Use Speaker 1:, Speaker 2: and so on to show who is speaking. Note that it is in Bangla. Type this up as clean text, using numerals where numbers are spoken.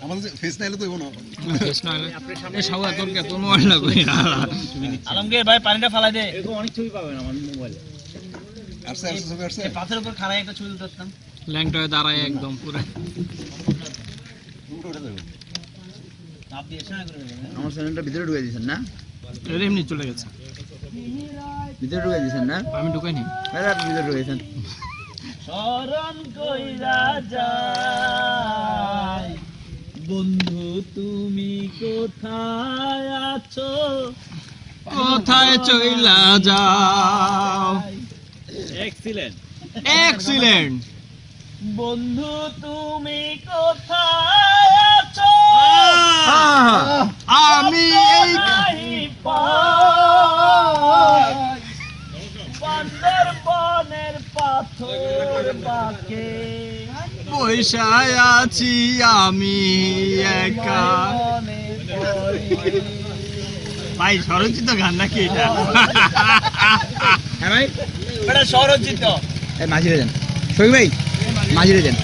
Speaker 1: আমাদের ফেস নাইলে তো না
Speaker 2: ফেস নাইলে এই সাউয়া তোর কে তোর মোবাইল না কই
Speaker 3: আলমগীর ভাই পানিটা ফালাই দে এরকম অনেক ছবি পাবেন আমার মোবাইলে
Speaker 1: আরছে ছবি আরছে
Speaker 3: পাথরের উপর খাড়ায় একটা ছবি তুলতাম
Speaker 2: ল্যাংটায় দাঁড়ায় একদম পুরো
Speaker 3: চাপ দিয়ে এসে না করে দেবেন
Speaker 4: আমার চ্যানেলটা ভিতরে ঢুকাই দিয়েছেন না
Speaker 2: এর এমনি চলে গেছে
Speaker 4: ভিতরে ঢুকাই দিয়েছেন না
Speaker 2: আমি ঢুকাইনি
Speaker 4: আরে আপনি ভিতরে ঢুকাইছেন
Speaker 3: শরণ কইরা যায় বন্ধু তুমি কোথায় আছো
Speaker 2: কোথায় চইলা যাও
Speaker 3: এক্সিলেন্ট
Speaker 2: এক্সিলেন্ট
Speaker 3: বন্ধু তুমি কোথায় আছো
Speaker 2: আমি এই
Speaker 3: বান্দরবনের পাথর বাঁকে
Speaker 2: পয়সায় আছি আমি একা ভাই স্বরচিত গান নাকি এটা
Speaker 4: হ্যাঁ ভাই
Speaker 3: এটা স্বরচিত
Speaker 4: এই মাঝিরে যান শফিক ভাই মাঝিরে যান